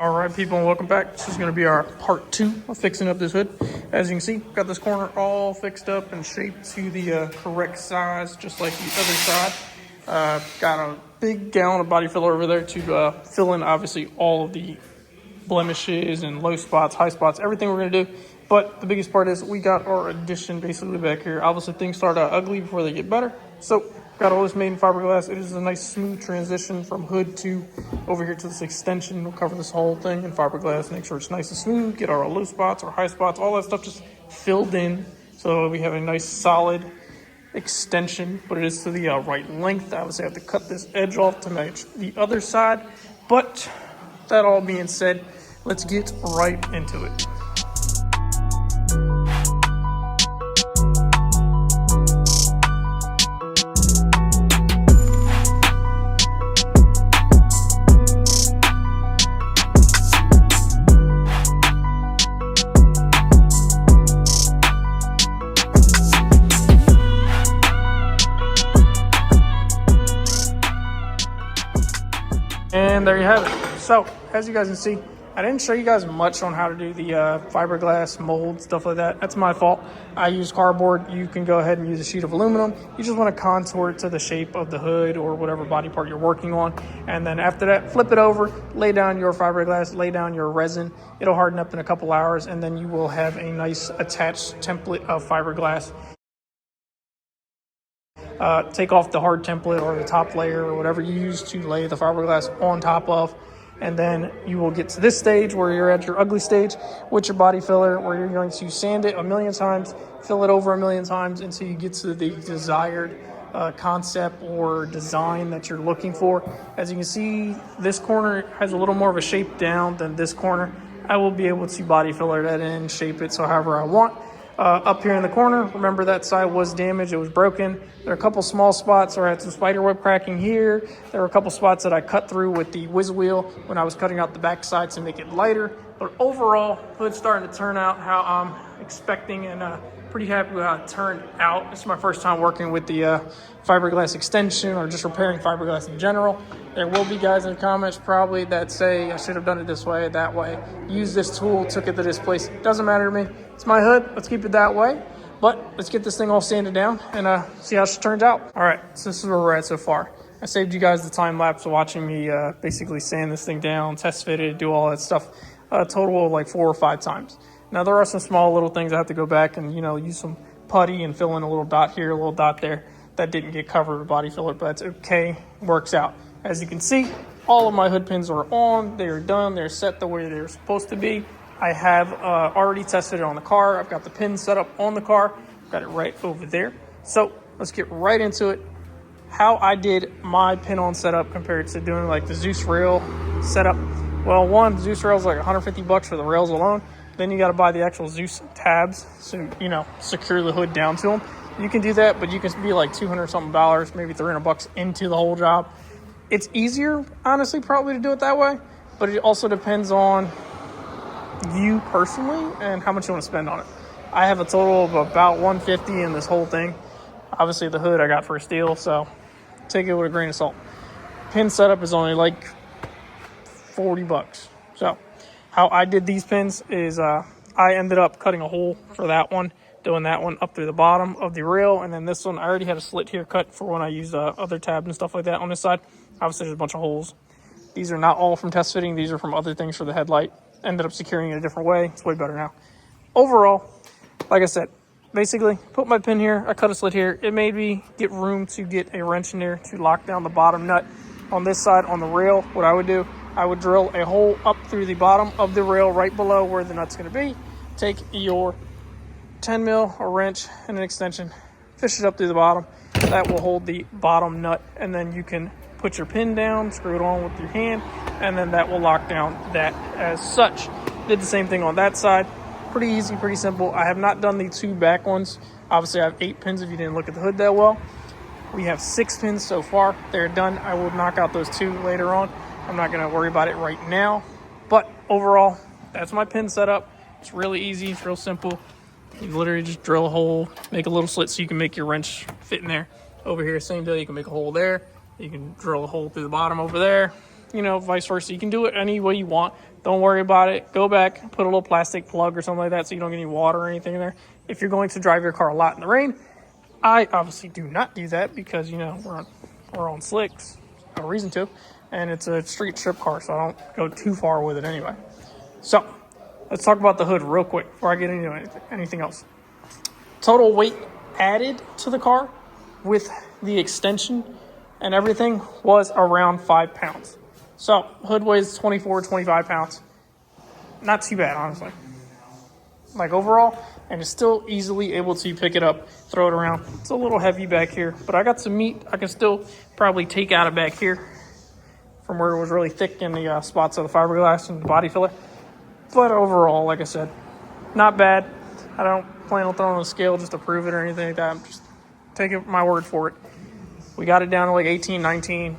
All right, people, and welcome back. This is going to be our part 2 of fixing up this hood. As you can see, got this corner all fixed up and shaped to the correct size, just like the other side. Got a big gallon of body filler over there to fill in, obviously, all of the blemishes and low spots, high spots, everything we're going to do. But the biggest part is we got our addition basically back here. Obviously, things start out ugly before they get better. So, got all this made in fiberglass. It is a nice smooth transition from hood to over here to this extension. We'll cover this whole thing in fiberglass, make sure it's nice and smooth, get our low spots, our high spots, all that stuff just filled in. So we have a nice solid extension, but it is to the right length. Obviously I have to cut this edge off to match the other side. But that all being said, let's get right into it. And there you have it. So, as you guys can see, I didn't show you guys much on how to do the fiberglass mold, stuff like that. That's my fault. I use cardboard. You can go ahead and use a sheet of aluminum. You just want to contour it to the shape of the hood or whatever body part you're working on. And then after that, flip it over, lay down your fiberglass, lay down your resin. It'll harden up in a couple hours, and then you will have a nice attached template of fiberglass. Take off the hard template or the top layer or whatever you use to lay the fiberglass on top of, and then you will get to this stage where you're at your ugly stage with your body filler, where you're going to sand it 1,000,000 times, fill it over 1,000,000 times until you get to the desired concept or design that you're looking for. As you can see, this corner has a little more of a shape down than this corner. I will be able to body filler that in, shape it so however I want. Up here in the corner, remember that side was damaged, it was broken. There are a couple small spots where I had some spider web cracking here. There were a couple spots that I cut through with the whiz wheel when I was cutting out the back side to make it lighter. But overall, hood's starting to turn out how I'm expecting, and pretty happy with how it turned out. This is my first time working with the fiberglass extension or just repairing fiberglass in general. There will be guys in the comments probably that say I should have done it this way, that way. Use this tool, took it to this place. Doesn't matter to me. It's my hood. Let's keep it that way. But let's get this thing all sanded down and see how it turns out. All right, so this is where we're at so far. I saved you guys the time lapse of watching me basically sand this thing down, test fit it, do all that stuff. A total of like 4 or 5 times. Now there are some small little things I have to go back and use some putty and fill in a little dot here, a little dot there. That didn't get covered with body filler, but that's okay. Works out. As you can see, all of my hood pins are on. They are done. They're set the way they're supposed to be. I have already tested it on the car. I've got the pins set up on the car. Got it right over there. So let's get right into it. How I did my pin on setup compared to doing like the Zeus rail setup. Well, one, Zeus rail is like $150 for the rails alone. Then you got to buy the actual Zeus tabs to, secure the hood down to them. You can do that, but you can be like $200 something, maybe $300 into the whole job. It's easier, honestly, probably to do it that way, but it also depends on you personally and how much you want to spend on it. I have a total of about $150 in this whole thing. Obviously, the hood I got for a steal, so take it with a grain of salt. Pin setup is only like $40. So how I did these pins is I ended up cutting a hole for that one, doing that one up through the bottom of the rail, and then this one I already had a slit here cut for when I use other tabs and stuff like that on this side. Obviously there's a bunch of holes. These are not all from test fitting. These are from other things for the headlight. Ended up securing it a different way. It's way better now. Overall, like I said, basically put my pin here. I cut a slit here. It made me get room to get a wrench in there to lock down the bottom nut. On this side, on the rail, what I would do, I would drill a hole up through the bottom of the rail right below where the nut's going to be. Take your 10 mil, a wrench, and an extension. Fish it up through the bottom. That will hold the bottom nut, and then you can put your pin down, screw it on with your hand, and then that will lock down that as such. Did the same thing on that side. Pretty easy, pretty simple. I have not done the 2 back ones. Obviously, I have 8 pins if you didn't look at the hood that well. We have 6 pins so far. They're done. I will knock out those 2 later on. I'm not going to worry about it right now. But overall, that's my pin setup. It's really easy. It's real simple. You literally just drill a hole, make a little slit so you can make your wrench fit in there. Over here, same deal. You can make a hole there. You can drill a hole through the bottom over there. you know, vice versa. You can do it any way you want. Don't worry about it. Go back, put a little plastic plug or something like that so you don't get any water or anything in there. If you're going to drive your car a lot in the rain, I obviously do not do that because, you know, we're on slicks. No reason to. And it's a street strip car, so I don't go too far with it anyway. So, let's talk about the hood real quick before I get into anything else. Total weight added to the car with the extension and everything was around 5 pounds. So, hood weighs 24, 25 pounds. Not too bad, honestly. Like overall, and it's still easily able to pick it up, throw it around. It's a little heavy back here, but I got some meat I can still probably take out of back here from where it was really thick in the spots of the fiberglass and the body filler. But overall, like I said, not bad. I don't plan on throwing on a scale just to prove it or anything like that. I'm just taking my word for it. We got it down to like 18, 19.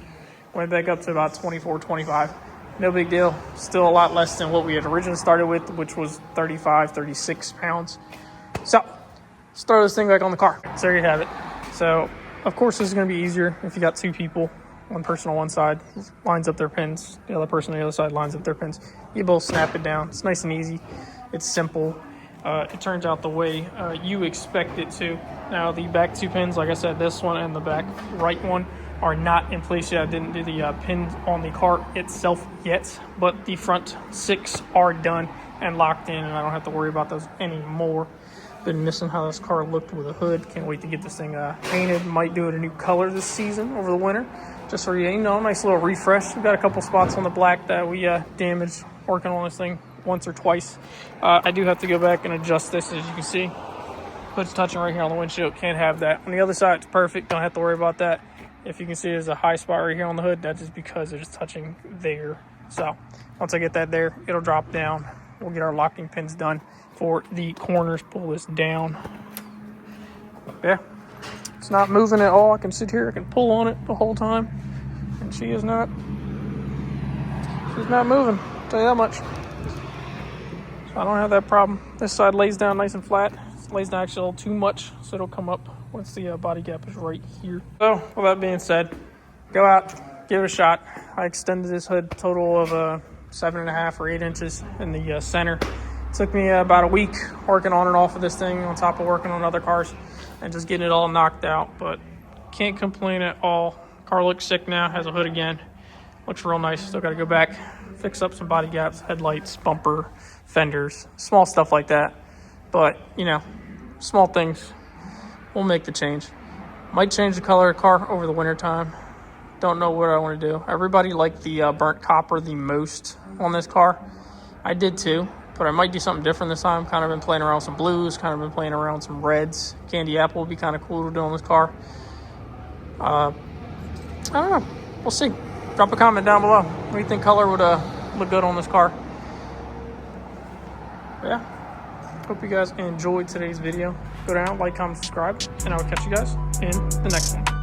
Went back up to about 24, 25. No big deal. Still a lot less than what we had originally started with, which was 35, 36 pounds. So, let's throw this thing back on the car. So there you have it. So, of course, this is going to be easier if you got two people. One person on one side lines up their pins. The other person on the other side lines up their pins. You both snap it down. It's nice and easy. It's simple. It turns out the way you expect it to. Now, the back two pins, like I said, this one and the back right one, are not in place yet. I didn't do the pins on the car itself yet, but the front 6 are done and locked in, and I don't have to worry about those anymore. Been missing how this car looked with a hood. Can't wait to get this thing painted. Might do it a new color this season over the winter, just for, you know, a nice little refresh. We've got a couple spots on the black that we damaged working on this thing once or twice. I do have to go back and adjust this, as you can see. Hood's touching right here on the windshield. Can't have that. On the other side, it's perfect. Don't have to worry about that. If you can see, there's a high spot right here on the hood. That's just because it's touching there. So once I get that there, it'll drop down. We'll get our locking pins done for the corners. Pull this down. Yeah, it's not moving at all. I can sit here. I can pull on it the whole time, and she's not moving. I'll tell you that much. So I don't have that problem. This side lays down nice and flat. It lays down actually a little too much, so it'll come up once the body gap is right here. So, with that being said, go out, give it a shot. I extended this hood total of 7.5 or 8 inches in the center. It took me about a week working on and off of this thing on top of working on other cars and just getting it all knocked out, but can't complain at all. Car looks sick now, has a hood again. Looks real nice. Still got to go back, fix up some body gaps, headlights, bumper, fenders, small stuff like that. But, you know, small things. We'll make the change. Might change the color of the car over the winter time. Don't know what I want to do. Everybody liked the burnt copper the most on this car. I did too, but I might do something different this time. Kind of been playing around with some blues, kind of been playing around with some reds. Candy apple would be kind of cool to do on this car. I don't know. We'll see. Drop a comment down below. What do you think color would look good on this car? Yeah. Hope you guys enjoyed today's video. Go down, like, comment, subscribe, and I will catch you guys in the next one.